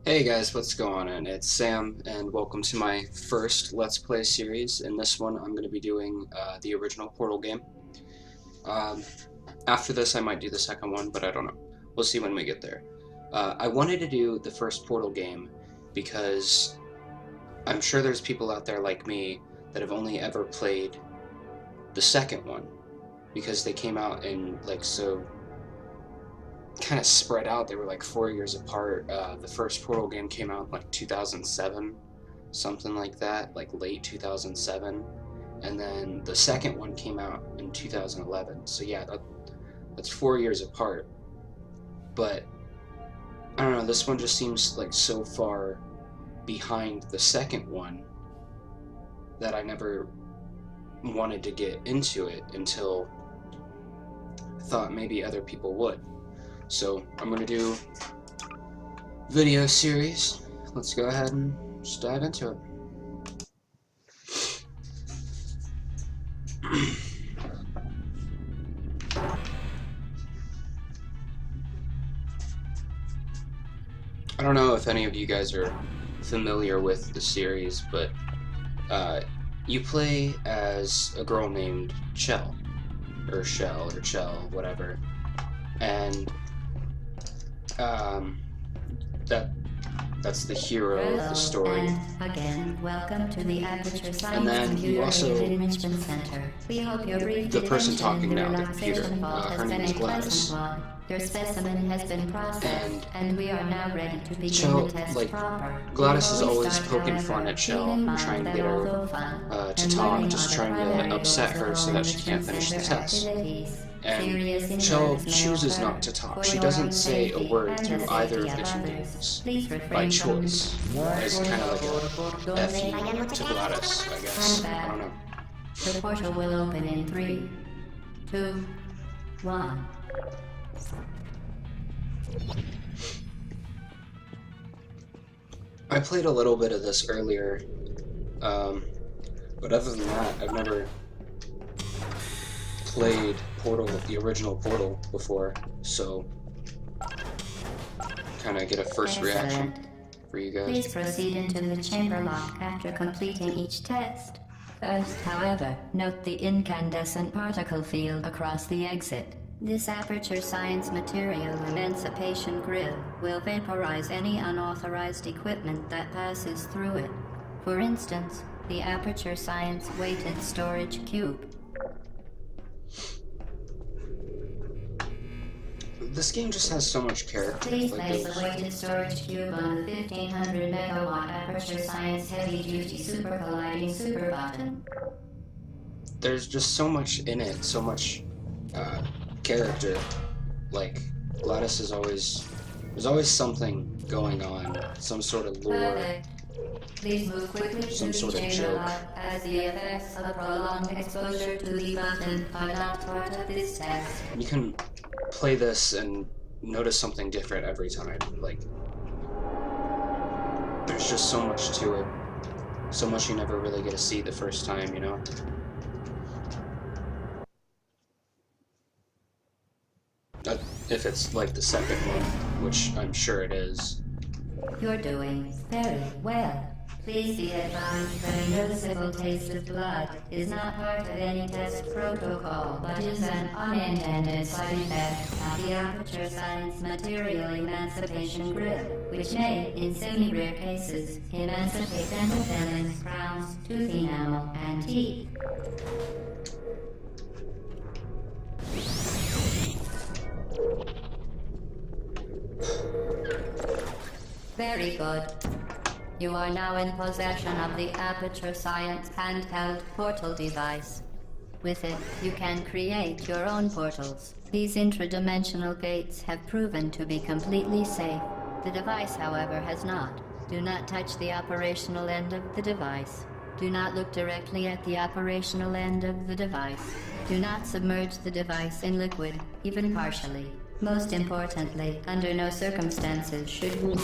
Hey guys, what's going on? It's Sam, and welcome to my first Let's Play series. In this one, I'm going to be doing the original Portal game. Um, After this, I might do the second one, but I don't know. We'll see when we get there. I wanted to do the first Portal game because I'm sure there's people out there like me that have only ever played the second one, because they came out in so kind of spread out. They were like 4 years apart. The first Portal game came out in like 2007, something like that, like late 2007, and then the second one came out in 2011. So yeah, that's 4 years apart. But I don't know, this one just seems like so far behind the second one that I never wanted to get into it until I thought maybe other people would. So I'm going to do video series. Let's go ahead and just dive into it. I don't know if any of you guys are familiar with the series, but you play as a girl named Chell, or Shell, or Chell, whatever, and that's the hero of the story. And again, welcome to the Aperture Science And then you also, Enrichment Center. We hope your brief the person talking now, the relaxation computer, vault her has name been is a Gladys. pleasant one. Your specimen has been processed, and we are now ready to begin Chell, the test proper. Gladys is Before we always start, poking however, fun at Chell, keep in mind trying to that get her although fun to and talk, learning just are the trying primary to upset goals her of so all that she can't finish the enrichment test. activities, And serious Chell injuries may chooses occur. not to talk. For She your doesn't own say a safety word and through the either safety of the two others, games please by refrain from choice. It's kind of like a F you to Gladys, I guess. I don't know. The portal will open in 3, 2, 1. I played a little bit of this earlier, but other than that, I've never played Portal, the original Portal, before, so kind of get a first reaction for you guys. Please proceed into the chamber lock after completing each test. First, however, note the incandescent particle field across the exit. This Aperture Science material emancipation grill will vaporize any unauthorized equipment that passes through it. For instance, the Aperture Science weighted storage cube. This game just has so much character. Please place the weighted storage cube on the 1500 megawatt Aperture Science heavy duty super colliding super button. There's just so much in it, so much character. Like, Gladys is always, there's always something going on, some sort of lore. Perfect. Please move quickly Some to sort the of chamber joke. lock, as the effects of prolonged exposure to the button are not part of this test. You can play this and notice something different every time. Like, there's just so much to it. So much you never really get to see the first time, you know? If it's like the second one, which I'm sure it is. You're doing very well. Please be advised that a noticeable taste of blood is not part of any test protocol, but is an unintended side effect of the Aperture Science material emancipation grill, which may, in semi-rare cases, emancipate dental fillings, crowns, tooth enamel, and teeth. Very good. You are now in possession of the Aperture Science handheld portal device. With it, you can create your own portals. These intradimensional gates have proven to be completely safe. The device, however, has not. Do not touch the operational end of the device. Do not look directly at the operational end of the device. Do not submerge the device in liquid, even partially. Most importantly, under no circumstances should you...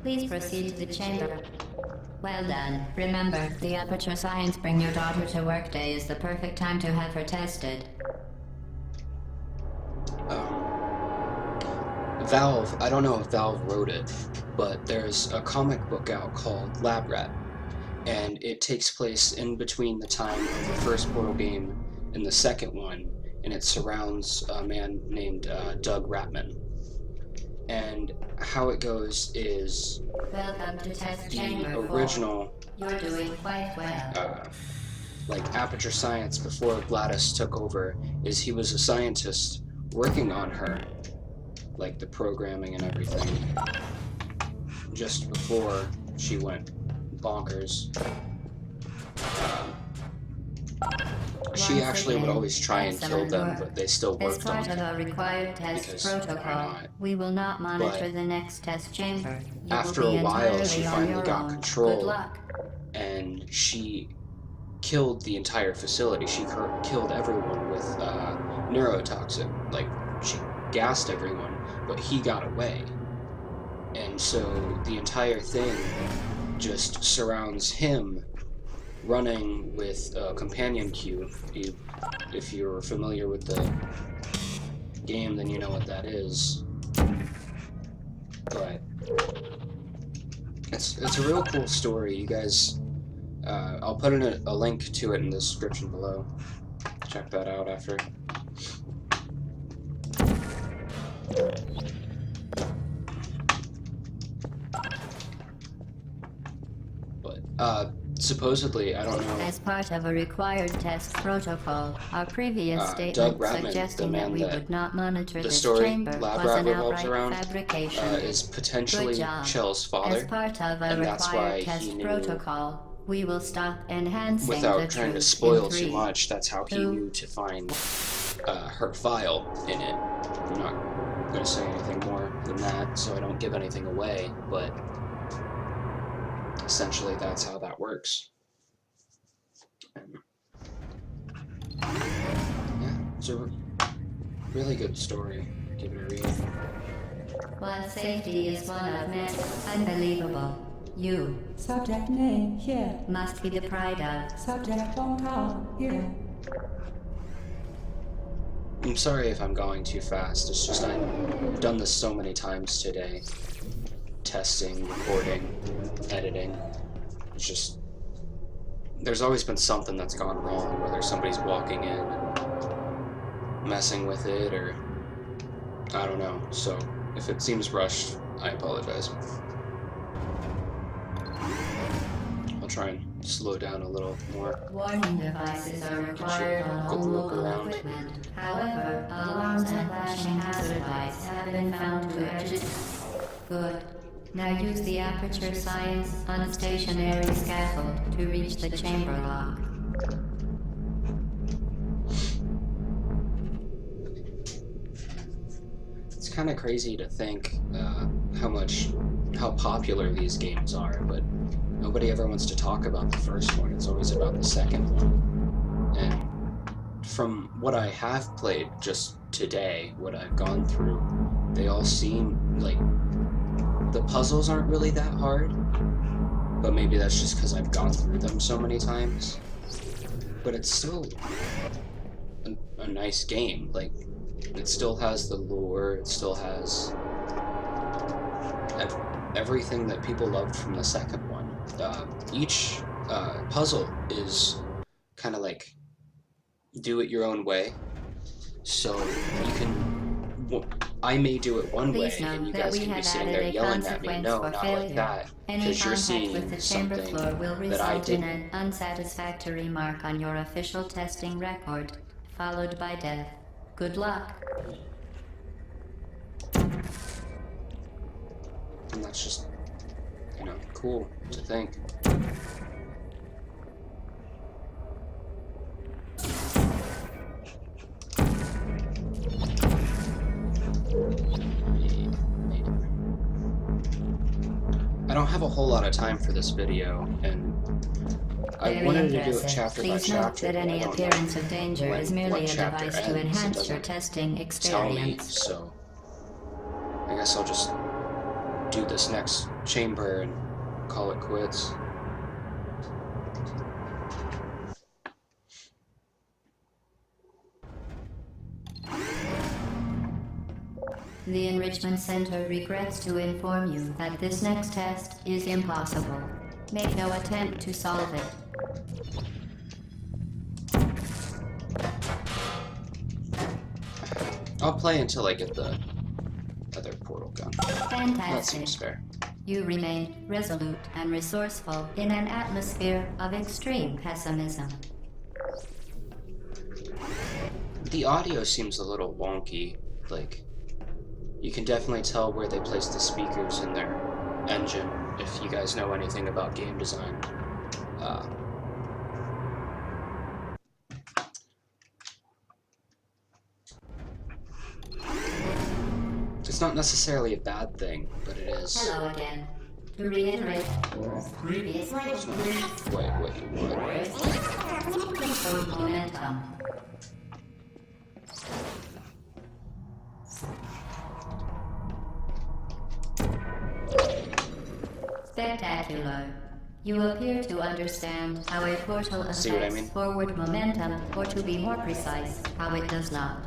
Please proceed to the chamber. Well done. Remember, the Aperture Science Bring Your Daughter to Work Day is the perfect time to have her tested. Valve, I don't know if Valve wrote it, but there's a comic book out called Lab Rat, and it takes place in between the time of the first Portal game and the second one, and it surrounds a man named Doug Ratman. And how it goes is Welcome to test the chamber original, 4. You're doing quite well. like Aperture Science before Gladys took over, is he was a scientist working on her, like the programming and everything, just before she went bonkers. She actually would always try and kill them, but they still As worked on part of her. our required test Because why protocol, not? we will not monitor But the next test chamber. You after will be a while, she entirely on finally your got own. control. Good luck. And she killed the entire facility. She killed everyone with neurotoxin. Like, she gassed everyone, but he got away. And so the entire thing just surrounds him running with a companion cube. If you're familiar with the game, then you know what that is. But it's a real cool story. You guys, I'll put in a link to it in the description below. Check that out after. But supposedly, I don't know. As part of a required test protocol, our previous Doug statement Ratman, suggesting the that man we that would not monitor the this story chamber Lab was Rat an revolves outright around, fabrication. is potentially Good job. Chell's father. As part of a and that's why required he test knew, protocol, we will stop enhancing the without trying to truth spoil in too 3, much, that's how he 2, knew to find her file in it. I'm not going to say anything more than that, so I don't give anything away, but essentially that's how that works. Yeah, it's a really good story. Give it a read. While safety is one of men, unbelievable. You Subject name here. must be the pride of. Subject phone call here. I'm sorry if I'm going too fast. It's just I've done this so many times today. Testing, recording, editing. It's just... there's always been something that's gone wrong, whether somebody's walking in and messing with it, or... I don't know. So, if it seems rushed, I apologize. I'll try and slow down a little more. Warning devices are required on all Good look local around. equipment. However, alarms and flashing hazard lights have been found to exit. Good. Now use the Aperture Science unstationary scaffold to reach the chamber lock. It's kind of crazy to think how popular these games are, but nobody ever wants to talk about the first one. It's always about the second one. And from what I have played just today, what I've gone through, they all seem like the puzzles aren't really that hard, but maybe that's just because I've gone through them so many times. But it's still a nice game. Like, it still has the lore, it still has everything that people loved from the second one. Each puzzle is kind of like do it your own way, so you can... I may do it one way, Please note and you that guys we can be have sitting added there a yelling at me, consequence no, for not failure. like that, Any because you're contact with seeing the chamber something floor will that I result in didn't. an unsatisfactory mark on your official testing record, followed by death. Good luck. And that's just, you know, cool to think. I don't have a whole lot of time for this video, and I Very wanted to do it impressive. chapter by Please note chapter, that but I any don't know appearance of danger is merely what a chapter device to ends. It enhance your doesn't testing tell me, experience. so I guess I'll just do this next chamber and call it quits. The Enrichment Center regrets to inform you that this next test is impossible. Make no attempt to solve it. I'll play until I get the other portal gun. Fantastic. That seems fair. You remained resolute and resourceful in an atmosphere of extreme pessimism. The audio seems a little wonky. Like, you can definitely tell where they place the speakers in their engine, if you guys know anything about game design. It's not necessarily a bad thing, but it is. Hello again. To reiterate, previous Wait, what? control momentum. Spectacular. You appear to understand how a portal See what I affects mean? forward momentum, or to be more precise, how it does not.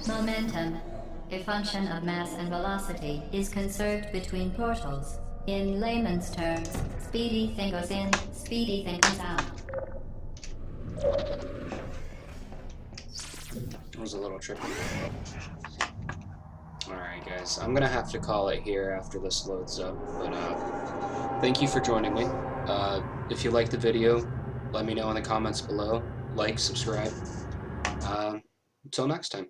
Momentum, a function of mass and velocity, is conserved between portals. In layman's terms, speedy thing goes in, speedy thing comes out. It was a little tricky. Alright guys, I'm gonna have to call it here after this loads up, but thank you for joining me. If you liked the video, let me know in the comments below. Like, subscribe. Until next time.